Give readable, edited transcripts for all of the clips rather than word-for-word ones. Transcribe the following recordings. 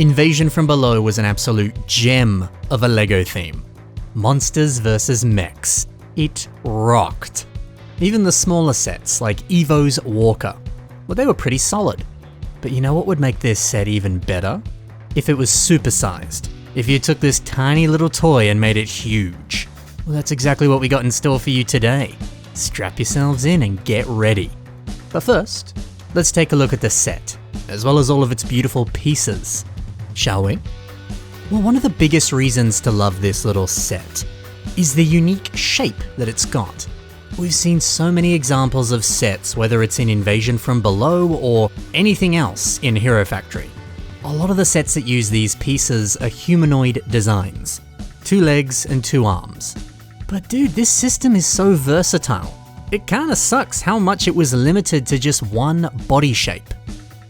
Invasion from Below was an absolute gem of a LEGO theme. Monsters vs mechs. It rocked. Even the smaller sets, like Evo's Walker, well, they were pretty solid. But you know what would make this set even better? If it was supersized. If you took this tiny little toy and made it huge. Well, that's exactly what we got in store for you today. Strap yourselves in and get ready. But first, let's take a look at the set, as well as all of its beautiful pieces. Shall we? Well, one of the biggest reasons to love this little set is the unique shape that it's got. We've seen so many examples of sets, whether it's in Invasion from Below or anything else in Hero Factory. A lot of the sets that use these pieces are humanoid designs. 2 legs and 2 arms. But dude, this system is so versatile. It kinda sucks how much it was limited to just one body shape.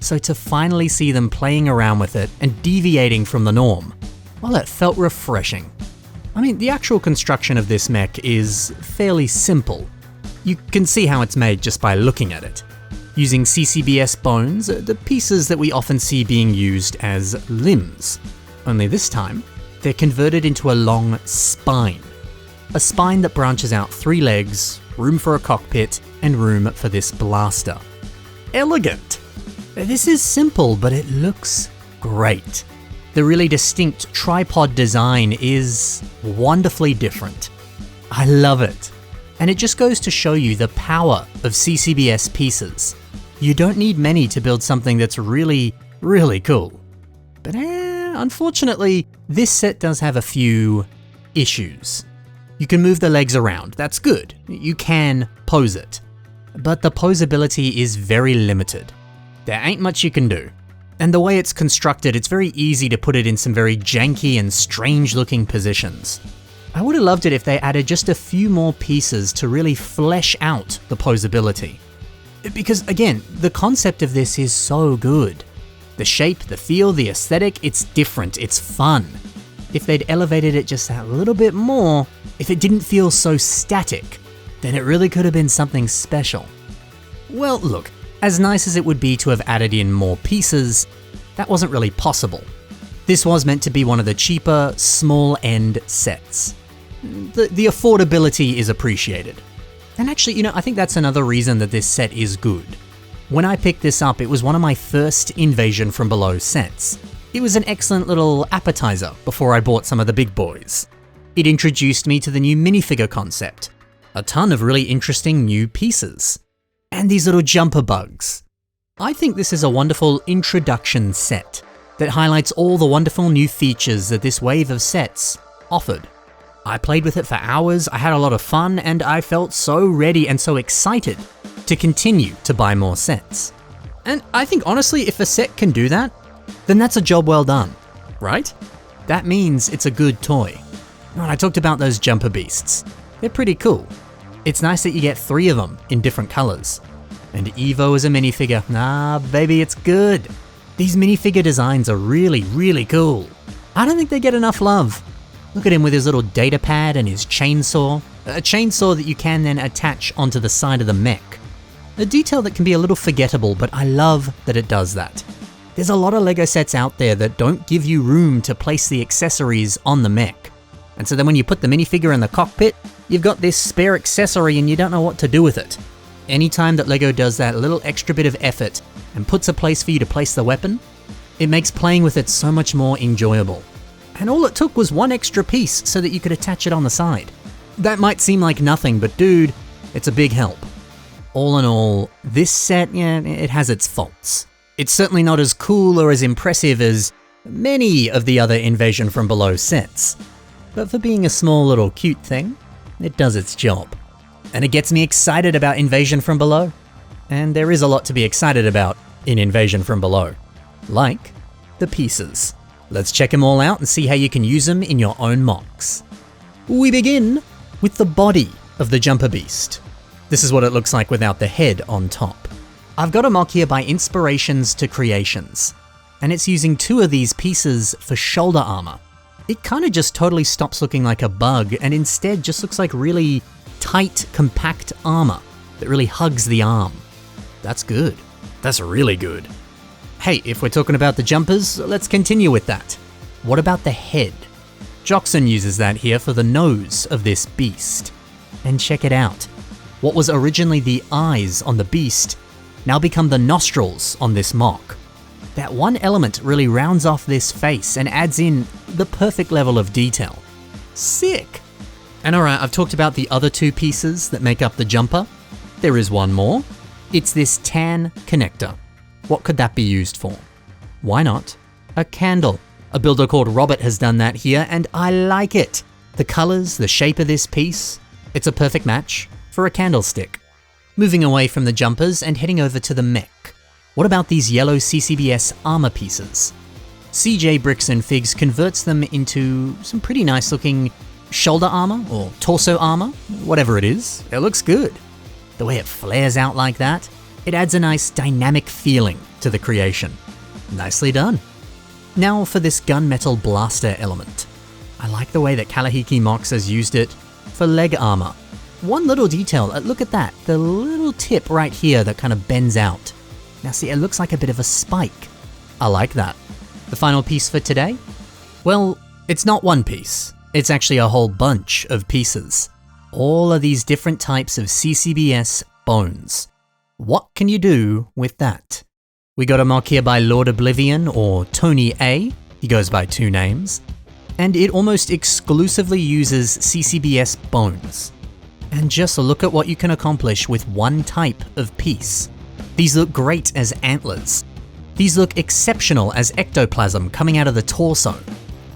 So to finally see them playing around with it and deviating from the norm, well, it felt refreshing. I mean, the actual construction of this mech is fairly simple. You can see how it's made just by looking at it. Using CCBS bones, the pieces that we often see being used as limbs. Only this time, they're converted into a long spine. A spine that branches out 3 legs, room for a cockpit, and room for this blaster. Elegant! This is simple, but it looks great. The really distinct tripod design is wonderfully different. I love it. And it just goes to show you the power of CCBS pieces. You don't need many to build something that's really, really cool. But unfortunately, this set does have a few issues. You can move the legs around, that's good. You can pose it. But the posability is very limited. There ain't much you can do. And the way it's constructed, it's very easy to put it in some very janky and strange looking positions. I would have loved it if they added just a few more pieces to really flesh out the posability. Because again, the concept of this is so good. The shape, the feel, the aesthetic, it's different, it's fun. If they'd elevated it just that little bit more, if it didn't feel so static, then it really could have been something special. Well, look, as nice as it would be to have added in more pieces, that wasn't really possible. This was meant to be one of the cheaper, small-end sets. The affordability is appreciated. And actually, you know, I think that's another reason that this set is good. When I picked this up, it was one of my first Invasion from Below sets. It was an excellent little appetizer before I bought some of the big boys. It introduced me to the new minifigure concept, a ton of really interesting new pieces, and these little jumper bugs. I think this is a wonderful introduction set that highlights all the wonderful new features that this wave of sets offered. I played with it for hours, I had a lot of fun, and I felt so ready and so excited to continue to buy more sets. And I think honestly, if a set can do that, then that's a job well done, right? That means it's a good toy. When I talked about those jumper beasts, they're pretty cool. It's nice that you get 3 of them in different colors. And Evo as a minifigure, nah baby, it's good. These minifigure designs are really, really cool. I don't think they get enough love. Look at him with his little data pad and his chainsaw. A chainsaw that you can then attach onto the side of the mech. A detail that can be a little forgettable, but I love that it does that. There's a lot of LEGO sets out there that don't give you room to place the accessories on the mech. And so then when you put the minifigure in the cockpit, you've got this spare accessory and you don't know what to do with it. Anytime that LEGO does that little extra bit of effort and puts a place for you to place the weapon, it makes playing with it so much more enjoyable. And all it took was 1 extra piece so that you could attach it on the side. That might seem like nothing, but dude, it's a big help. All in all, this set, yeah, it has its faults. It's certainly not as cool or as impressive as many of the other Invasion from Below sets. But for being a small little cute thing, it does its job. And it gets me excited about Invasion from Below. And there is a lot to be excited about in Invasion from Below. Like the pieces. Let's check them all out and see how you can use them in your own mocks. We begin with the body of the jumper beast. This is what it looks like without the head on top. I've got a mock here by Inspirations to Creations, and it's using 2 of these pieces for shoulder armor. It kind of just totally stops looking like a bug and instead just looks like really tight, compact armor that really hugs the arm. That's good. That's really good. Hey, if we're talking about the jumpers, let's continue with that. What about the head? Joxon uses that here for the nose of this beast. And check it out. What was originally the eyes on the beast now become the nostrils on this mock. That one element really rounds off this face and adds in the perfect level of detail. Sick! And alright, I've talked about the other two pieces that make up the jumper. There is one more. It's this tan connector. What could that be used for? Why not a candle? A builder called Robert has done that here, and I like it. The colors, the shape of this piece, it's a perfect match for a candlestick. Moving away from the jumpers and heading over to the mech. What about these yellow CCBS armor pieces? CJ Bricks and Figs converts them into some pretty nice looking shoulder armor or torso armor, whatever it is. It looks good. The way it flares out like that, it adds a nice dynamic feeling to the creation. Nicely done. Now for this gunmetal blaster element. I like the way that Kalahiki Mox has used it for leg armor. One little detail, look at that, the little tip right here that kind of bends out. Now see, it looks like a bit of a spike. I like that. The final piece for today? Well, it's not one piece. It's actually a whole bunch of pieces. All of these different types of CCBS bones. What can you do with that? We got a mock here by Lord Oblivion, or Tony A. He goes by two names. And it almost exclusively uses CCBS bones. And just look at what you can accomplish with one type of piece. These look great as antlers. These look exceptional as ectoplasm coming out of the torso.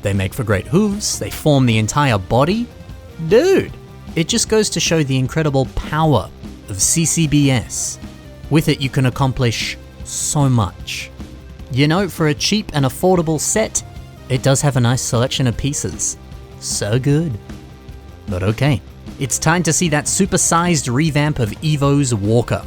They make for great hooves, they form the entire body. Dude, it just goes to show the incredible power of CCBS. With it you can accomplish so much. You know, for a cheap and affordable set, it does have a nice selection of pieces. So good. But okay, it's time to see that supersized revamp of Evo's Walker.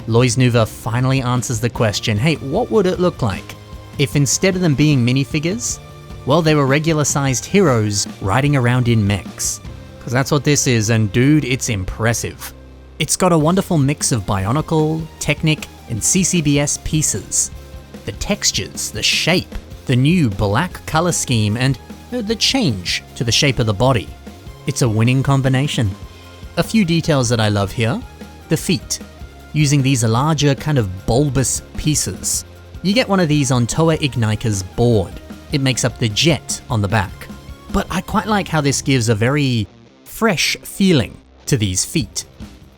Lois Nuva finally answers the question, hey, what would it look like if instead of them being minifigures, well, they were regular sized heroes riding around in mechs? Because that's what this is, and dude, it's impressive. It's got a wonderful mix of Bionicle, Technic, and CCBS pieces. The textures, the shape, the new black color scheme, and the change to the shape of the body. It's a winning combination. A few details that I love here. The feet. Using these larger kind of bulbous pieces. You get one of these on Toa Ignika's board. It makes up the jet on the back. But I quite like how this gives a very fresh feeling to these feet.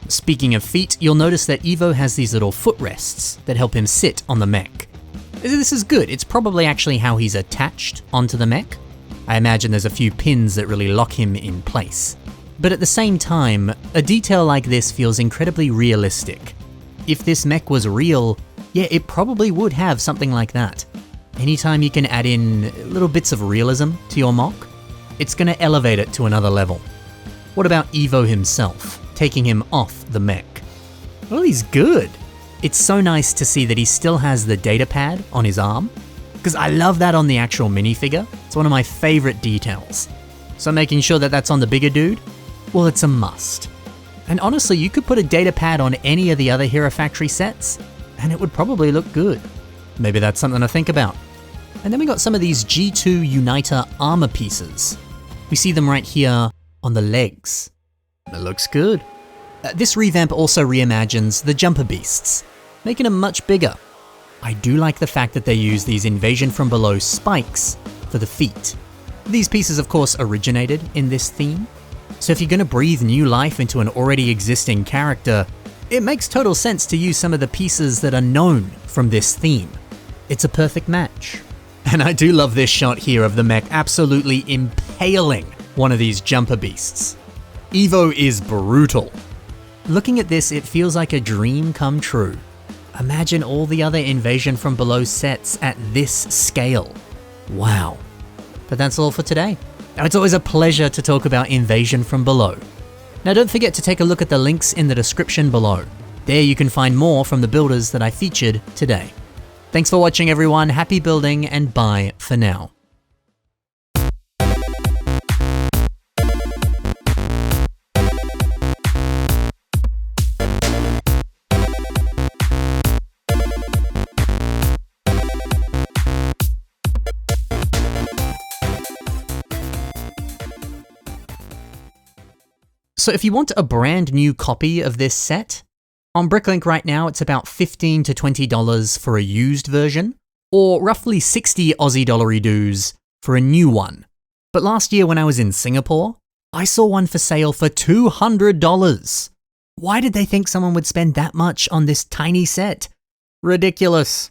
Speaking of feet, you'll notice that Evo has these little footrests that help him sit on the mech. This is good. It's probably actually how he's attached onto the mech. I imagine there's a few pins that really lock him in place. But at the same time, a detail like this feels incredibly realistic. If this mech was real, yeah, it probably would have something like that. Anytime you can add in little bits of realism to your mock, it's going to elevate it to another level. What about Evo himself, taking him off the mech? Well, he's good. It's so nice to see that he still has the data pad on his arm, because I love that on the actual minifigure. It's one of my favorite details. So making sure that that's on the bigger dude, well, it's a must. And honestly, you could put a data pad on any of the other Hero Factory sets, and it would probably look good. Maybe that's something to think about. And then we got some of these G2 Uniter armor pieces. We see them right here on the legs. It looks good. This revamp also reimagines the jumper beasts, making them much bigger. I do like the fact that they use these invasion from below spikes for the feet. These pieces of course originated in this theme, so if you're going to breathe new life into an already existing character, it makes total sense to use some of the pieces that are known from this theme. It's a perfect match. And I do love this shot here of the mech absolutely impaling one of these jumper beasts. Evo is brutal. Looking at this, it feels like a dream come true. Imagine all the other Invasion from Below sets at this scale. Wow. But that's all for today. It's always a pleasure to talk about Invasion from Below. Now don't forget to take a look at the links in the description below. There you can find more from the builders that I featured today. Thanks for watching everyone, happy building, and bye for now. So if you want a brand new copy of this set, on Bricklink right now it's about $15 to $20 for a used version, or roughly 60 Aussie dollary dues for a new one. But last year when I was in Singapore, I saw one for sale for $200. Why did they think someone would spend that much on this tiny set? Ridiculous.